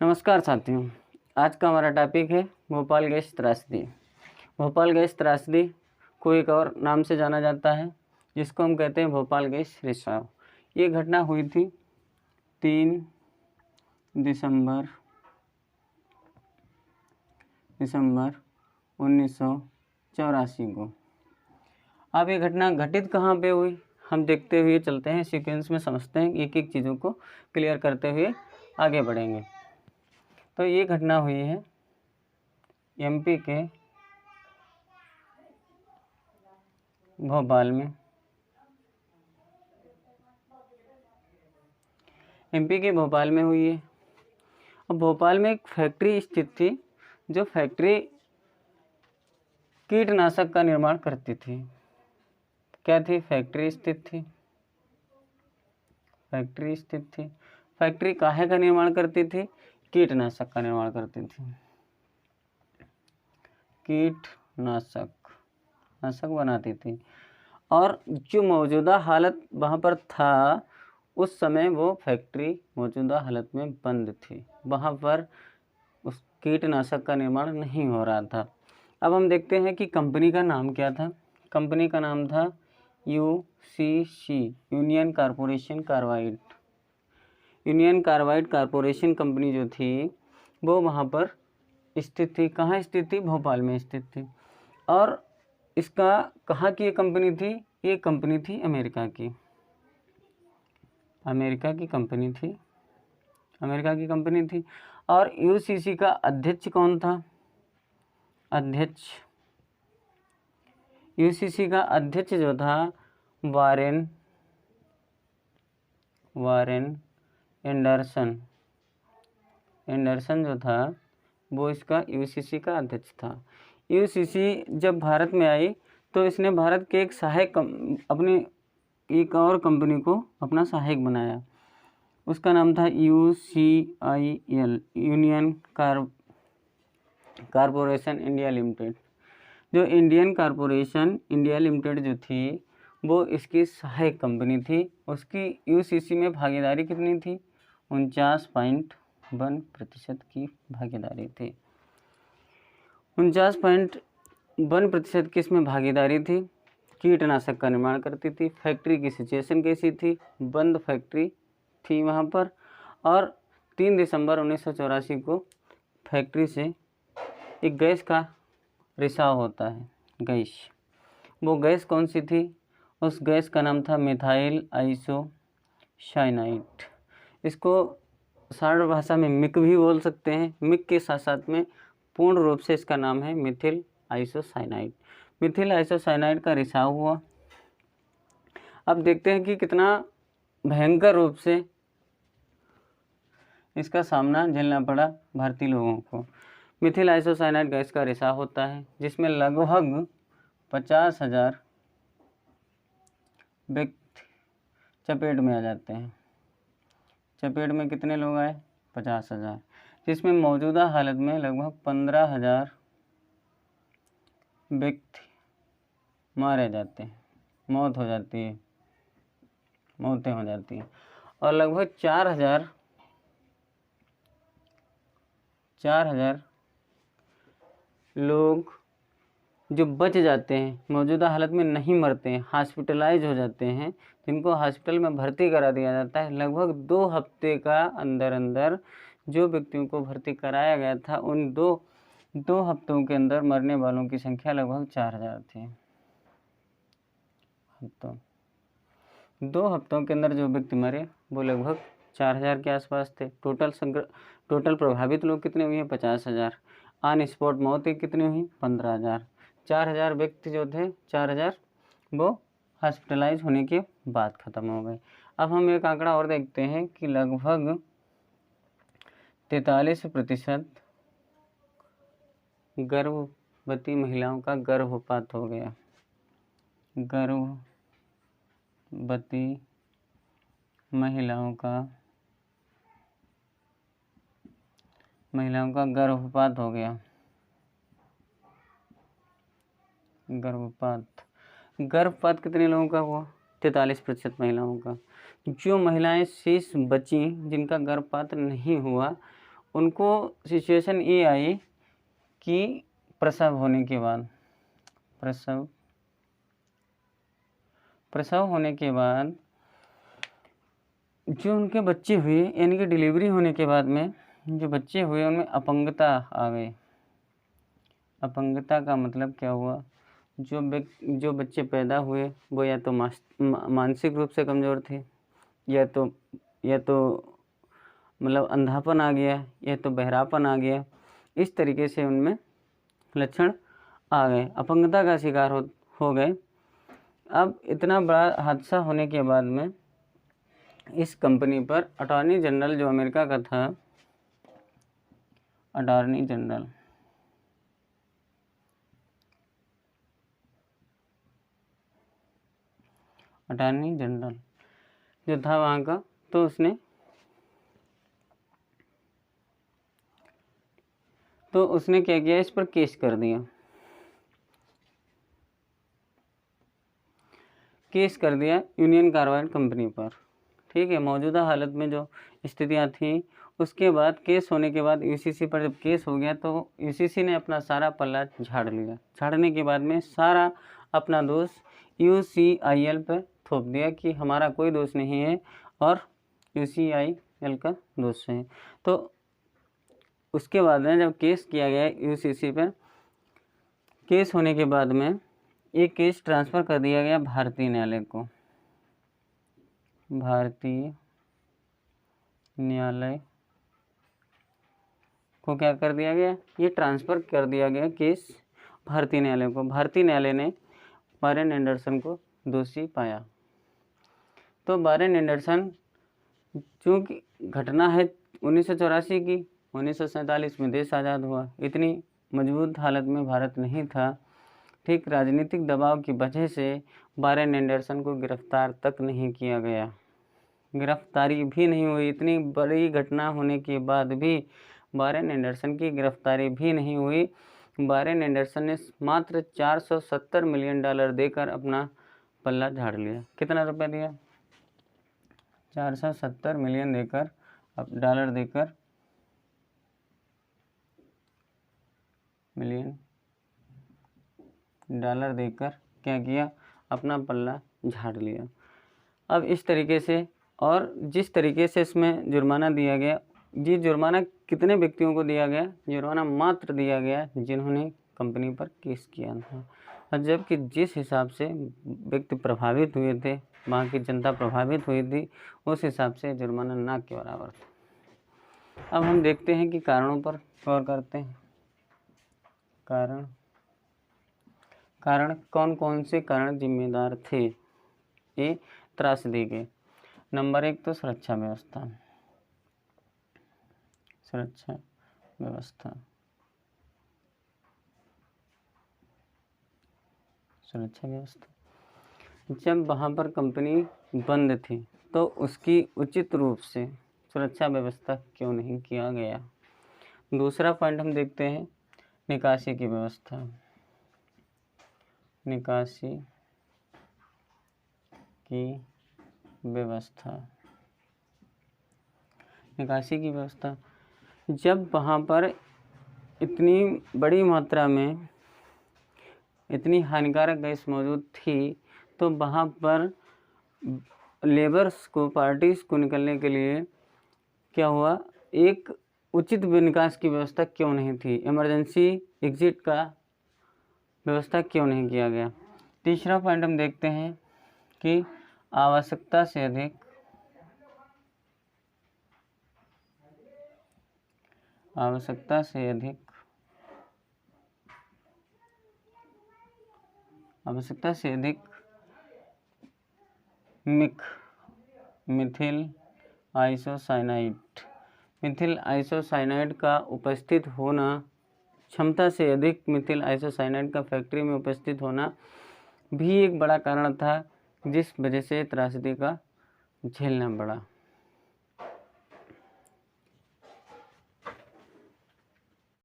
नमस्कार साथियों, आज का हमारा टॉपिक है भोपाल गैस त्रासदी। भोपाल गैस त्रासदी को एक और नाम से जाना जाता है, जिसको हम कहते हैं भोपाल गैस रिसाव। ये घटना हुई थी 3 दिसंबर 1984 को। अब ये घटना घटित कहाँ पे हुई, हम देखते हुए चलते हैं, सीक्वेंस में समझते हैं, एक एक चीज़ों को क्लियर करते हुए आगे बढ़ेंगे। तो ये घटना हुई है एमपी के भोपाल में। एमपी के भोपाल में हुई है। अब भोपाल में एक फैक्ट्री स्थित थी, जो फैक्ट्री कीटनाशक का निर्माण करती थी। क्या थी? फैक्ट्री स्थित थी। फैक्ट्री काहे का निर्माण करती थी? कीटनाशक का निर्माण करती थी। कीटनाशक बनाती थी। और जो मौजूदा हालत वहाँ पर था, उस समय वो फैक्ट्री मौजूदा हालत में बंद थी। वहाँ पर उस कीटनाशक का निर्माण नहीं हो रहा था। अब हम देखते हैं कि कंपनी का नाम क्या था। कंपनी का नाम था UCC, union corporation carbide. Union carbide corporation company जो थी वो वहाँ पर स्थित थी। कहाँ स्थित थी? भोपाल में स्थित थी। और इसका कहाँ की ये कंपनी थी? ये कंपनी थी अमेरिका की कंपनी थी। और यूसीसी का अध्यक्ष कौन था? यूसीसी का अध्यक्ष जो था वारेन एंडरसन जो था, वो इसका यूसीसी का अध्यक्ष था। यूसीसी जब भारत में आई तो इसने भारत के एक सहायक अपनी एक और कंपनी को अपना सहायक बनाया। उसका नाम था UCIL, union corporation India limited. जो इंडियन कारपोरेशन इंडिया लिमिटेड जो थी, वो इसकी सहायक कंपनी थी। उसकी यूसीसी में भागीदारी कितनी थी? 49.1% की भागीदारी थी। 49.1% की इसमें भागीदारी थी। कीटनाशक का निर्माण करती थी। फैक्ट्री की सिचुएशन कैसी थी? बंद फैक्ट्री थी वहाँ पर। और 3 दिसंबर 1984 को फैक्ट्री से एक गैस का रिसाव होता है। गैस, वो गैस कौन सी थी? उस गैस का नाम था मिथाइल आइसोसाइनाइड। इसको सरल भाषा में मिक भी बोल सकते हैं। मिक के साथ साथ में पूर्ण रूप से इसका नाम है मिथिल आइसोसाइनाइड। मिथिल आइसोसाइनाइड का रिसाव हुआ। अब देखते हैं कि कितना भयंकर रूप से इसका सामना झेलना पड़ा भारतीय लोगों को। मिथिल आइसोसाइनाइड गैस का रिसाव होता है, जिसमें लगभग 50,000 व्यक्ति चपेट में आ जाते हैं। चपेट में कितने लोग आए? 50,000, जिसमें मौजूदा हालत में लगभग 15,000 व्यक्ति मारे जाते हैं, मौतें हो जाती हैं। और लगभग 4,000 लोग जो बच जाते हैं, मौजूदा हालत में नहीं मरते हैं, हॉस्पिटलाइज हो जाते हैं, जिनको हॉस्पिटल में भर्ती करा दिया जाता है। लगभग 2 हफ्ते का अंदर जो व्यक्तियों को भर्ती कराया गया था, उन दो हफ्तों के अंदर मरने वालों की संख्या लगभग 4,000 थी। 2 हफ्तों के अंदर जो व्यक्ति मरे वो लगभग 4,000 के आसपास थे। टोटल प्रभावित लोग कितने हुए हैं? 50,000। ऑन स्पॉट मौतें कितनी हुई? 15,000। 4,000 व्यक्ति जो थे, 4,000 वो हॉस्पिटलाइज होने के बाद ख़त्म हो गए। अब हम एक आंकड़ा और देखते हैं कि लगभग 43% गर्भवती महिलाओं का गर्भपात हो गया। गर्भवती महिलाओं का गर्भपात हो गया। गर्भपात कितने लोगों का हुआ? 43% महिलाओं का। जो महिलाएं शेष बची, जिनका गर्भपात नहीं हुआ, उनको सिचुएशन ये आई कि प्रसव होने के बाद प्रसव होने के बाद जो उनके बच्चे हुए, यानी कि डिलीवरी होने के बाद में जो बच्चे हुए उनमें अपंगता आ गई। अपंगता का मतलब क्या हुआ, जो बच्चे पैदा हुए वो या तो मानसिक रूप से कमज़ोर थे, या तो मतलब अंधापन आ गया, या तो बहरापन आ गया। इस तरीके से उनमें लक्षण आ गए, अपंगता का शिकार हो गए। अब इतना बड़ा हादसा होने के बाद में इस कंपनी पर अटॉर्नी जनरल जो अमेरिका का था, अटॉर्नी जनरल जो था वहाँ का, तो उसने क्या किया, इस पर केस कर दिया यूनियन कार्बाइड कंपनी पर। ठीक है, मौजूदा हालत में जो स्थितियाँ थीं, उसके बाद केस होने के बाद यूसीसी पर जब केस हो गया तो यूसीसी ने अपना सारा पल्ला झाड़ लिया। झाड़ने के बाद में सारा अपना दोष यूसीआईएल पर थोप दिया कि हमारा कोई दोष नहीं है और यूसीआईएल का दोष है। तो उसके बाद में जब केस किया गया यूसीसी पर, केस होने के बाद में ये केस ट्रांसफ़र कर दिया गया भारतीय न्यायालय को। भारतीय न्यायालय को क्या कर दिया गया, ये ट्रांसफ़र कर दिया गया केस भारतीय न्यायालय को। भारतीय न्यायालय ने वारेन एंडरसन को दोषी पाया। तो वारेन एंडरसन, चूँकि घटना है 1984 की, 1947 में देश आज़ाद हुआ, इतनी मजबूत हालत में भारत नहीं था। ठीक, राजनीतिक दबाव की वजह से वारेन एंडरसन को गिरफ्तार तक नहीं किया गया, गिरफ्तारी भी नहीं हुई। इतनी बड़ी घटना होने के बाद भी वारेन एंडरसन की गिरफ्तारी भी नहीं हुई। वारेन एंडरसन ने मात्र $470 मिलियन देकर अपना पल्ला झाड़ लिया। कितना रुपया दिया, 470 मिलियन देकर, डॉलर देकर, मिलियन डॉलर देकर क्या किया, अपना पल्ला झाड़ लिया। अब इस तरीके से, और जिस तरीके से इसमें जुर्माना दिया गया, ये जुर्माना कितने व्यक्तियों को दिया गया, जुर्माना मात्र दिया गया जिन्होंने कंपनी पर केस किया था। और जबकि जिस हिसाब से व्यक्ति प्रभावित हुए थे, वहाँ की जनता प्रभावित हुई थी, उस हिसाब से जुर्माना ना के बराबर था। अब हम देखते हैं कि कारणों पर गौर करते हैं। कारण कौन कौन से कारण जिम्मेदार थे ये त्रासदी के। नंबर 1 तो सुरक्षा व्यवस्था। जब वहाँ पर कंपनी बंद थी तो उसकी उचित रूप से सुरक्षा व्यवस्था क्यों नहीं किया गया। दूसरा पॉइंट हम देखते हैं, निकासी की व्यवस्था। जब वहाँ पर इतनी बड़ी मात्रा में इतनी हानिकारक गैस मौजूद थी, तो वहाँ पर लेबर्स को, पार्टीज़ को निकलने के लिए क्या हुआ, एक उचित निकास की व्यवस्था क्यों नहीं थी, इमरजेंसी एग्जिट का व्यवस्था क्यों नहीं किया गया। तीसरा पॉइंट हम देखते हैं कि आवश्यकता से अधिक मिथिल आइसोसाइनाइड का उपस्थित होना, क्षमता से अधिक मिथिल आइसोसाइनाइड का फैक्ट्री में उपस्थित होना भी एक बड़ा कारण था, जिस वजह से त्रासदी का झेलना पड़ा।